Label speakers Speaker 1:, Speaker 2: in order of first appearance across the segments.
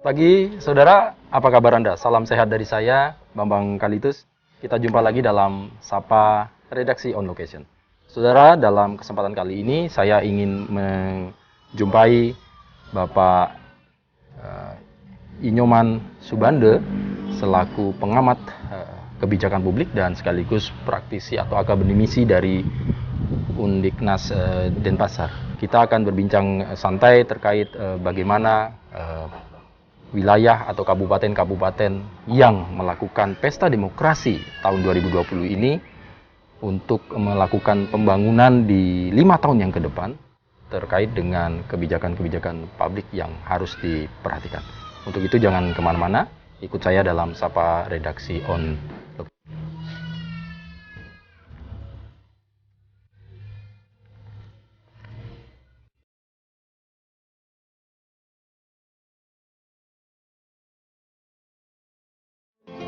Speaker 1: Pagi, saudara. Apa kabar Anda? Salam sehat dari saya, Bambang Kalitus. Kita jumpa lagi dalam Sapa Redaksi On Location. Saudara, dalam kesempatan kali ini saya ingin menjumpai Bapak Inyoman Subande selaku pengamat kebijakan publik dan sekaligus praktisi atau akademisi dari Undiknas Denpasar. Kita akan berbincang santai terkait bagaimana wilayah atau kabupaten-kabupaten yang melakukan pesta demokrasi tahun 2020 ini untuk melakukan pembangunan di 5 tahun yang ke depan terkait dengan kebijakan-kebijakan publik yang harus diperhatikan. Untuk itu jangan kemana-mana, ikut saya dalam Sapa Redaksi On.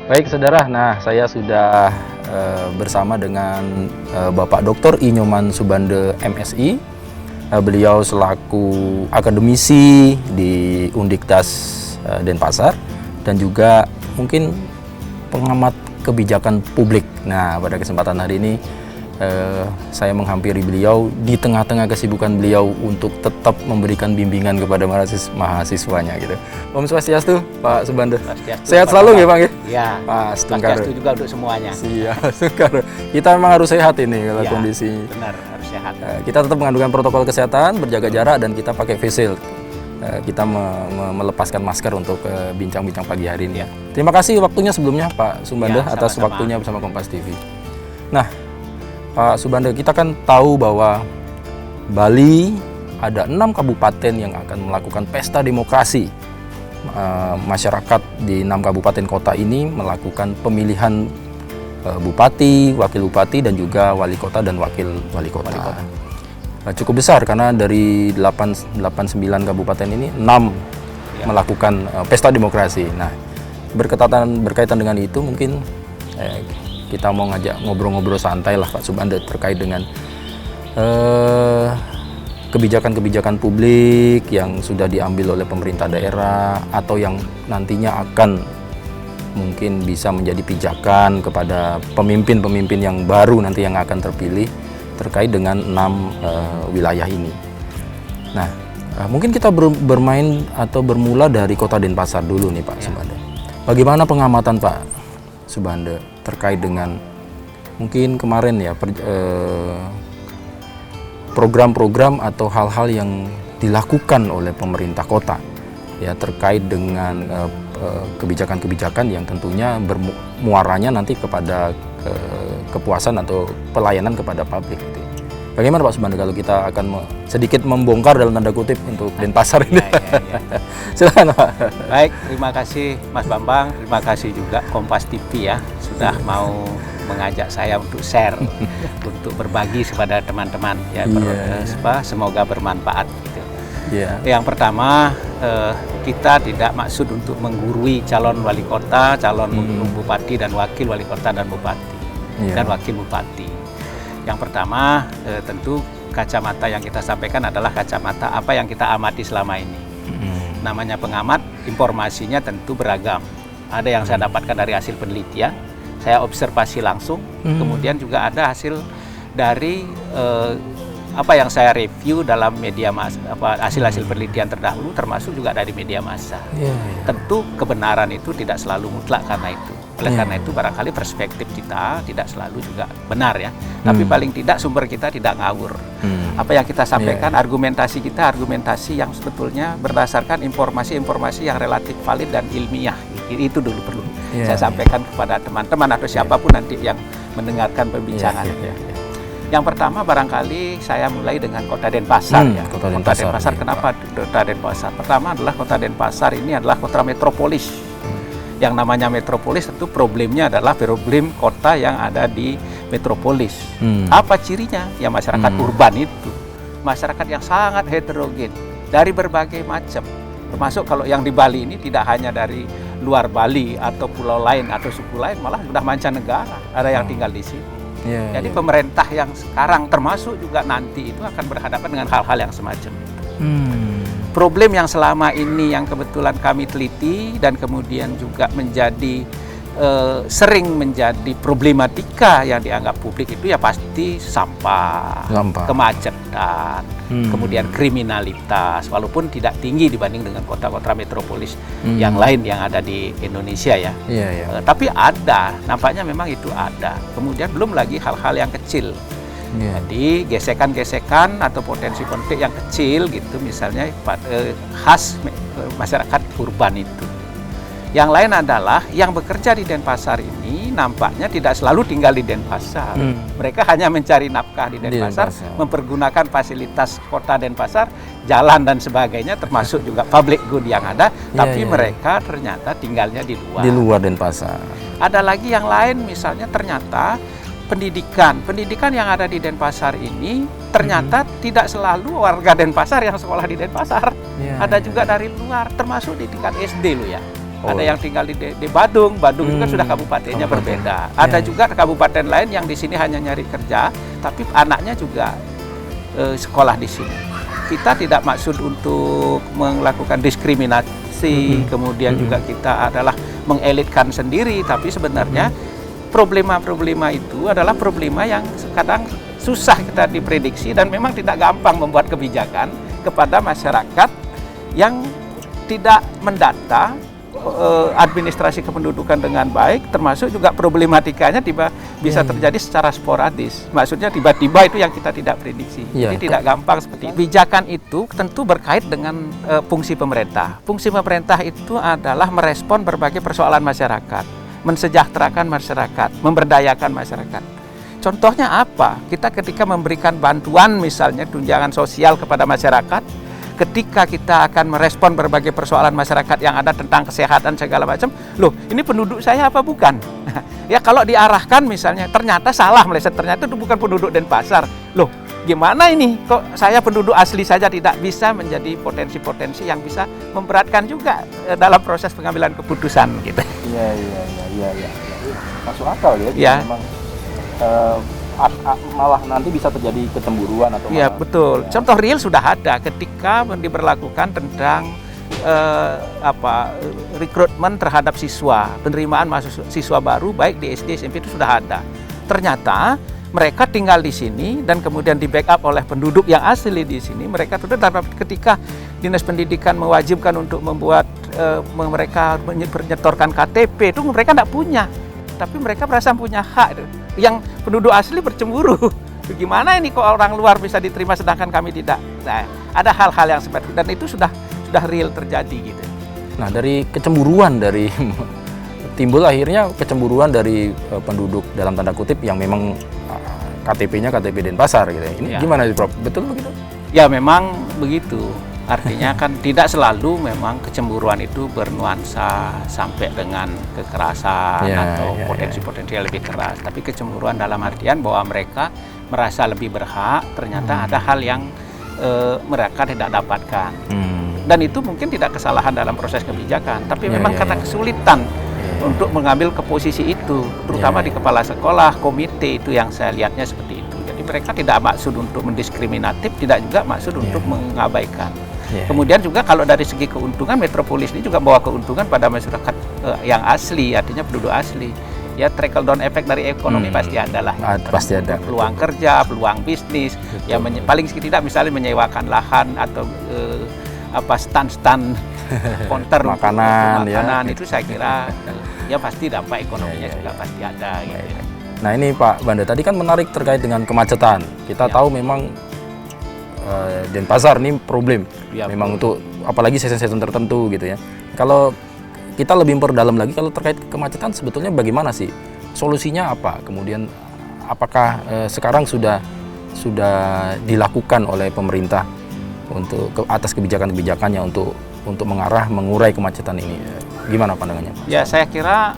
Speaker 1: Baik saudara, nah saya sudah bersama dengan Bapak Dr. Inyoman Subande MSI. Beliau selaku akademisi di Undiktas Denpasar dan juga mungkin pengamat kebijakan publik. Nah, pada kesempatan hari ini saya menghampiri beliau di tengah-tengah kesibukan beliau untuk tetap memberikan bimbingan kepada mahasiswanya gitu. Om Swastiastu, Pak Subande. Sehat selalu ya, Bang ya?
Speaker 2: Iya.
Speaker 1: Pak
Speaker 2: Swastiastu juga untuk semuanya.
Speaker 1: Siap, Sungkar. Kita memang harus sehat ini kalau kondisi.
Speaker 2: Benar, harus sehat.
Speaker 1: Kita tetap mengandungkan protokol kesehatan, berjaga jarak dan kita pakai face shield. Kita melepaskan masker untuk bincang-bincang pagi hari ini. Terima kasih waktunya sebelumnya Pak Subande atas waktunya bersama Kompas TV. Nah, Pak Subande, kita kan tahu bahwa Bali ada 6 kabupaten yang akan melakukan pesta demokrasi. Masyarakat di 6 kabupaten kota ini melakukan pemilihan bupati, wakil bupati, dan juga wali kota dan wakil wali kota. Cukup besar karena dari 89 kabupaten ini 6 melakukan pesta demokrasi. Nah, berkaitan dengan itu mungkin kita mau ngajak ngobrol-ngobrol santai lah Pak Subande terkait dengan kebijakan-kebijakan publik yang sudah diambil oleh pemerintah daerah atau yang nantinya akan mungkin bisa menjadi pijakan kepada pemimpin-pemimpin yang baru nanti yang akan terpilih terkait dengan 6 wilayah ini. Nah, mungkin kita bermain atau bermula dari Kota Denpasar dulu nih Pak Subande. Bagaimana pengamatan Pak Subande terkait dengan mungkin kemarin ya program-program atau hal-hal yang dilakukan oleh pemerintah kota ya terkait dengan kebijakan-kebijakan yang tentunya bermuaranya nanti kepada kepuasan atau pelayanan kepada publik gitu. Bagaimana Pak Subande kalau kita akan sedikit membongkar dalam tanda kutip untuk Denpasar ini? Silakan Pak.
Speaker 2: Baik, terima kasih Mas Bambang, terima kasih juga Kompas TV ya sudah mau mengajak saya untuk share, untuk berbagi kepada teman-teman ya. Semoga bermanfaat gitu. Yang pertama, kita tidak maksud untuk menggurui calon wali kota, calon bupati dan wakil wali kota dan bupati dan wakil bupati. Yang pertama, tentu kacamata yang kita sampaikan adalah kacamata apa yang kita amati selama ini. Namanya pengamat, informasinya tentu beragam. Ada yang saya dapatkan dari hasil penelitian, saya observasi langsung, kemudian juga ada hasil dari apa yang saya review dalam media massa, hasil-hasil penelitian terdahulu, termasuk juga dari media massa. Tentu kebenaran itu tidak selalu mutlak karena itu. Oleh karena itu barangkali perspektif kita tidak selalu juga benar ya. Tapi paling tidak sumber kita tidak ngawur. Apa yang kita sampaikan, argumentasi kita, argumentasi yang sebetulnya berdasarkan informasi-informasi yang relatif valid dan ilmiah. Itu dulu perlu saya sampaikan kepada teman-teman atau siapapun nanti yang mendengarkan perbincangan. Yang pertama barangkali saya mulai dengan Kota Denpasar ya. Kota Denpasar. Kenapa Kota Denpasar? Pertama adalah Kota Denpasar ini adalah kota metropolis. Yang namanya metropolis tentu problemnya adalah problem kota yang ada di metropolis. Apa cirinya? Ya masyarakat urban itu. Masyarakat yang sangat heterogen dari berbagai macam. Termasuk kalau yang di Bali ini tidak hanya dari luar Bali atau pulau lain atau suku lain, malah sudah mancanegara ada yang tinggal di sini. Jadi pemerintah yang sekarang termasuk juga nanti itu akan berhadapan dengan hal-hal yang semacam itu. problem yang selama ini yang kebetulan kami teliti dan kemudian juga sering menjadi problematika yang dianggap publik itu ya pasti sampah. Kemacetan, kemudian kriminalitas, walaupun tidak tinggi dibanding dengan kota-kota metropolis yang lain yang ada di Indonesia ya. Tapi ada, nampaknya memang itu ada. Kemudian belum lagi hal-hal yang kecil. Jadi gesekan-gesekan atau potensi konflik yang kecil gitu, misalnya khas masyarakat urban itu. Yang lain adalah yang bekerja di Denpasar ini nampaknya tidak selalu tinggal di Denpasar. Mereka hanya mencari nafkah di Denpasar, mempergunakan fasilitas kota Denpasar, jalan dan sebagainya, termasuk juga public good yang ada, tapi mereka ternyata tinggalnya di luar.
Speaker 1: Di luar Denpasar.
Speaker 2: Ada lagi yang lain, misalnya ternyata pendidikan yang ada di Denpasar ini ternyata tidak selalu warga Denpasar yang sekolah di Denpasar. Ada juga dari luar, termasuk di tingkat SD loh ya. Ada yang tinggal di Badung itu kan sudah kabupatennya berbeda. Ada juga kabupaten lain yang di sini hanya nyari kerja, tapi anaknya juga sekolah di sini. Kita tidak maksud untuk melakukan diskriminasi, kemudian juga kita adalah mengelitkan sendiri, tapi sebenarnya problema-problema itu adalah problema yang kadang susah kita diprediksi dan memang tidak gampang membuat kebijakan kepada masyarakat yang tidak mendata administrasi kependudukan dengan baik, termasuk juga problematikanya bisa terjadi secara sporadis. Maksudnya tiba-tiba itu yang kita tidak prediksi. Jadi tidak gampang seperti itu. Kebijakan itu tentu berkait dengan fungsi pemerintah. Fungsi pemerintah itu adalah merespon berbagai persoalan masyarakat, mensejahterakan masyarakat, memberdayakan masyarakat. Contohnya apa? Kita ketika memberikan bantuan misalnya tunjangan sosial kepada masyarakat, ketika kita akan merespon berbagai persoalan masyarakat yang ada tentang kesehatan segala macam, loh ini penduduk saya apa bukan? Ya kalau diarahkan misalnya ternyata salah meleset, ternyata itu bukan penduduk Denpasar. Loh gimana ini kok saya penduduk asli saja tidak bisa menjadi potensi-potensi yang bisa memberatkan juga dalam proses pengambilan keputusan gitu.
Speaker 1: Iya. Masuk akal ya. Memang malah nanti bisa terjadi kecemburuan atau
Speaker 2: ya betul. Contoh real sudah ada ketika diberlakukan tentang rekrutmen terhadap siswa, penerimaan siswa baru baik di SD SMP itu sudah ada. Ternyata mereka tinggal di sini dan kemudian di backup oleh penduduk yang asli di sini. Mereka ketika Dinas Pendidikan mewajibkan untuk membuat mereka menyetorkan KTP itu mereka tidak punya. Tapi mereka merasa punya hak. Yang penduduk asli bercemburu. Gimana ini kok orang luar bisa diterima sedangkan kami tidak? Nah, ada hal-hal yang seperti itu dan itu sudah real terjadi gitu.
Speaker 1: Nah, dari kecemburuan timbul akhirnya kecemburuan dari penduduk dalam tanda kutip yang memang KTP-nya KTP Denpasar gitu. Ini gimana sih, Prof? Betul begitu? Ya, memang begitu. Artinya kan tidak selalu memang kecemburuan itu bernuansa sampai dengan kekerasan atau potensi-potensi yang lebih keras. Tapi kecemburuan dalam artian bahwa mereka merasa lebih berhak, ternyata ada hal yang mereka tidak dapatkan. Dan itu mungkin tidak kesalahan dalam proses kebijakan, tapi memang karena kesulitan untuk mengambil ke posisi itu, terutama di kepala sekolah, komite itu yang saya lihatnya seperti itu. Jadi mereka tidak maksud untuk mendiskriminatif, tidak juga maksud untuk mengabaikan. Kemudian juga kalau dari segi keuntungan, metropolis ini juga bawa keuntungan pada masyarakat yang asli, artinya penduduk asli. Ya trickle down effect dari ekonomi pasti ada lah. Pasti ada.
Speaker 2: Peluang kerja, peluang bisnis, ya paling tidak misalnya menyewakan lahan atau stand counter makanan itu saya kira ya pasti dampak ekonominya juga pasti ada. Gitu.
Speaker 1: Nah ini Pak Banda tadi kan menarik terkait dengan kemacetan. Kita tahu memang Denpasar ini problem, memang untuk apalagi season-season tertentu gitu ya. Kalau kita lebih memperdalam lagi kalau terkait kemacetan sebetulnya bagaimana sih solusinya apa? Kemudian apakah sekarang sudah dilakukan oleh pemerintah untuk atas kebijakan-kebijakannya untuk mengurai kemacetan ini? Gimana pandangannya, Pak?
Speaker 2: Ya saya kira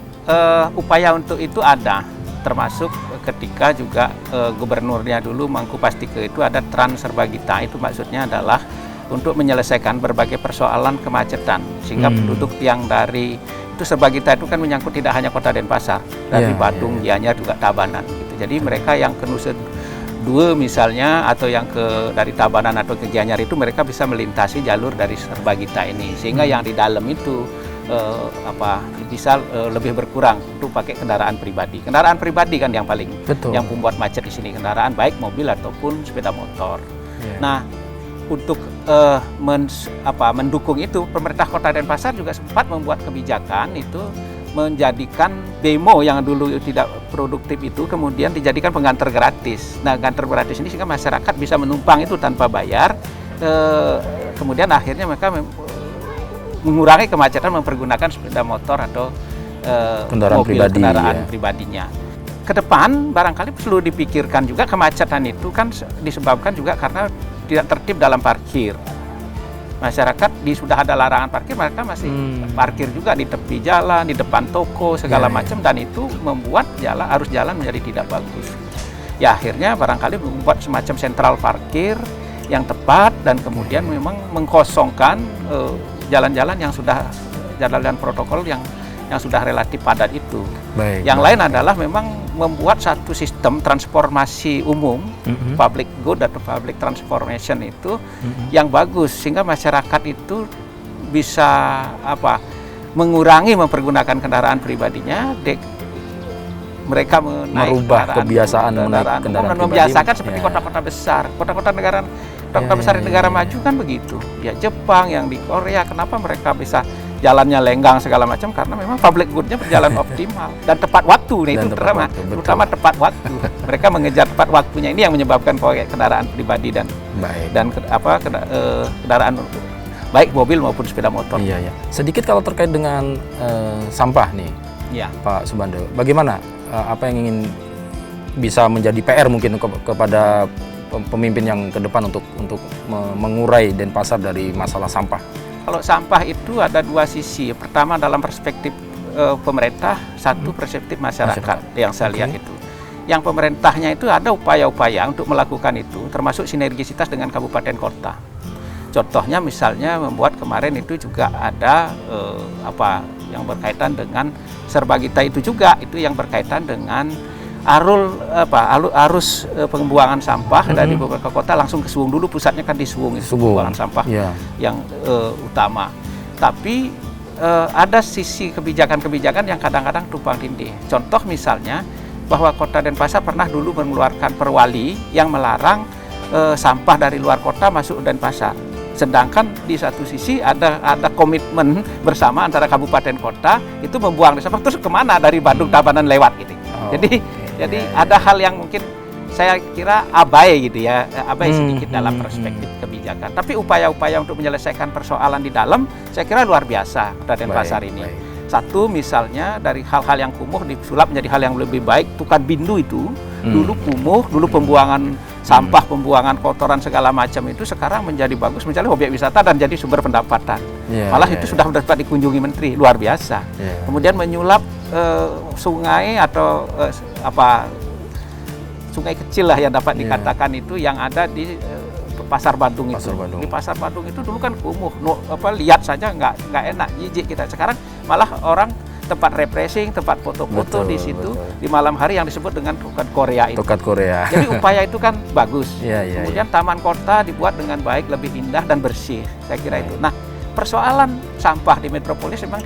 Speaker 2: upaya untuk itu ada. Termasuk ketika juga gubernurnya dulu Mangku Pastike itu ada Trans Serbagita, itu maksudnya adalah untuk menyelesaikan berbagai persoalan kemacetan sehingga penduduk yang dari itu Serbagita itu kan menyangkut tidak hanya kota Denpasar, dari Badung, Gianyar juga Tabanan gitu. Jadi mereka yang Dua misalnya, atau yang dari Tabanan atau ke Gianyar itu mereka bisa melintasi jalur dari Serbagita ini, sehingga yang di dalam itu bisa lebih berkurang untuk pakai kendaraan pribadi. Kendaraan pribadi kan yang paling yang membuat macet di sini, kendaraan baik mobil ataupun sepeda motor. Nah, untuk mendukung itu, pemerintah Kota Denpasar juga sempat membuat kebijakan itu menjadikan bemo yang dulu tidak produktif itu kemudian dijadikan penggantar gratis. Nah, penggantar gratis ini sehingga masyarakat bisa menumpang itu tanpa bayar. Kemudian akhirnya mereka mengurangi kemacetan mempergunakan sepeda motor atau
Speaker 1: kendaraan
Speaker 2: pribadinya. Ke depan barangkali perlu dipikirkan juga kemacetan itu kan disebabkan juga karena tidak tertib dalam parkir. Masyarakat sudah ada larangan parkir, mereka masih parkir juga di tepi jalan, di depan toko, segala macam, dan itu membuat arus jalan menjadi tidak bagus. Ya akhirnya barangkali membuat semacam sentral parkir yang tepat dan kemudian memang mengkosongkan jalan-jalan yang sudah jalan-jalan protokol yang sudah relatif padat itu. Yang lain adalah memang membuat satu sistem transformasi umum, public good atau public transformation itu yang bagus, sehingga masyarakat itu bisa mengurangi mempergunakan kendaraan pribadinya, mereka
Speaker 1: merubah kebiasaan menaik kendaraan pribadi,
Speaker 2: membiasakan seperti kota-kota besar, kota-kota besar di negara maju kan begitu. Ya Jepang, yang di Korea, kenapa mereka bisa jalannya lenggang segala macam, karena memang public good-nya berjalan optimal dan tepat waktu. Nah, itu terutama tepat waktu. Mereka mengejar tepat waktunya, ini yang menyebabkan kendaraan pribadi dan kendaraan baik mobil maupun sepeda motor.
Speaker 1: Iya. Sedikit kalau terkait dengan sampah nih, Pak Subando, bagaimana apa yang ingin bisa menjadi PR mungkin kepada pemimpin yang ke depan untuk mengurai Denpasar dari masalah sampah?
Speaker 2: Kalau sampah itu ada dua sisi. Pertama dalam perspektif pemerintah, satu perspektif masyarakat yang saya lihat itu. Yang pemerintahnya itu ada upaya-upaya untuk melakukan itu, termasuk sinergisitas dengan kabupaten kota. Contohnya misalnya membuat kemarin itu juga ada yang berkaitan dengan Serbagita itu juga, itu yang berkaitan dengan arus pembuangan sampah dari beberapa kota langsung ke Suwung. Dulu pusatnya kan di Suwung, itu pembuangan sampah yang utama. Tapi ada sisi kebijakan-kebijakan yang kadang-kadang tumpang tindih. Contoh misalnya bahwa Kota Denpasar pernah dulu mengeluarkan perwali yang melarang sampah dari luar kota masuk Denpasar. Sedangkan di satu sisi ada komitmen bersama antara kabupaten kota itu membuang sampah, terus kemana dari Bandung Tabanan lewat gitu. Jadi ada hal yang mungkin saya kira abai gitu ya, abai sedikit dalam perspektif kebijakan. Tapi upaya-upaya untuk menyelesaikan persoalan di dalam saya kira luar biasa Kota Denpasar ini. Satu misalnya dari hal-hal yang kumuh disulap menjadi hal yang lebih baik. Tukan Bindu itu dulu kumuh, dulu pembuangan sampah, pembuangan kotoran segala macam itu sekarang menjadi bagus, menjadi objek wisata dan jadi sumber pendapatan. Malah itu sudah dapat dikunjungi menteri, luar biasa. Kemudian menyulap sungai atau sungai kecil lah yang dapat dikatakan itu yang ada di Pasar Badung itu. Di Pasar Badung itu dulu kan kumuh, lihat saja nggak enak, jijik kita. Sekarang malah orang tempat refreshing, tempat foto-foto di situ di malam hari yang disebut dengan Tukat Korea itu.
Speaker 1: Tukat Korea.
Speaker 2: Jadi upaya itu kan bagus. Kemudian taman kota dibuat dengan baik, lebih indah dan bersih. Saya kira itu. Nah, persoalan sampah di metropolis memang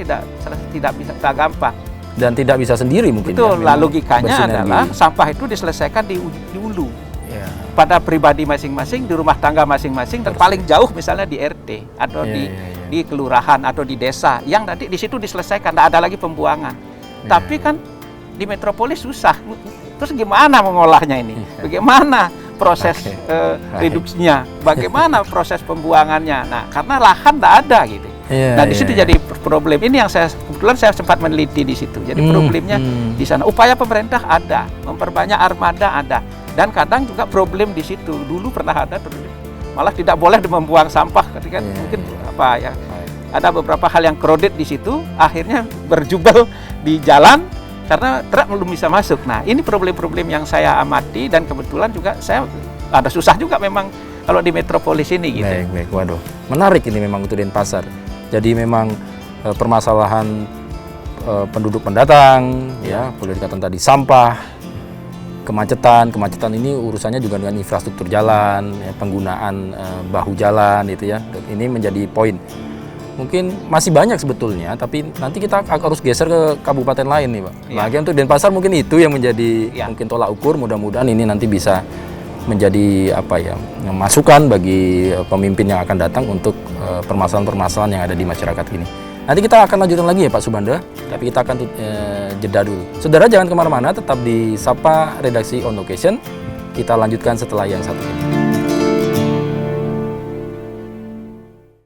Speaker 2: tidak bisa gampang
Speaker 1: dan tidak bisa sendiri mungkin.
Speaker 2: Betul. Logikanya adalah sampah itu diselesaikan di hulu. Pada pribadi masing-masing, di rumah tangga masing-masing, dan paling jauh misalnya di RT atau di kelurahan atau di desa yang nanti di situ diselesaikan, tidak ada lagi pembuangan. Tapi kan di metropolis susah. Terus gimana mengolahnya ini? Bagaimana proses reduksinya? Bagaimana proses pembuangannya? Nah, karena lahan tidak ada gitu. Nah, di situ jadi problem. Ini yang kebetulan saya sempat meneliti di situ. Jadi problemnya di sana. Upaya pemerintah ada, memperbanyak armada ada. Dan kadang juga problem di situ. Dulu pernah ada malah tidak boleh membuang sampah ketika mungkin ada beberapa hal yang crowded di situ, akhirnya berjubel di jalan karena truk belum bisa masuk. Nah, ini problem-problem yang saya amati dan kebetulan juga saya ada susah juga memang kalau di metropolis ini gitu.
Speaker 1: Baik. Waduh, menarik ini memang untuk Denpasar. Jadi memang permasalahan penduduk pendatang, boleh dikatakan tadi sampah, Kemacetan ini urusannya juga dengan infrastruktur jalan, ya, penggunaan bahu jalan itu ya. Ini menjadi poin. Mungkin masih banyak sebetulnya, tapi nanti kita harus geser ke kabupaten lain nih, Pak.
Speaker 2: Ya.
Speaker 1: Nah, untuk Denpasar mungkin itu yang menjadi mungkin tolak ukur. Mudah-mudahan ini nanti bisa menjadi masukan bagi pemimpin yang akan datang untuk permasalahan-permasalahan yang ada di masyarakat ini. Nanti kita akan lanjutkan lagi ya Pak Subanda, tapi kita akan jeda dulu. Saudara jangan kemana-mana, tetap di Sapa Redaksi On Location. Kita lanjutkan setelah yang satu ini.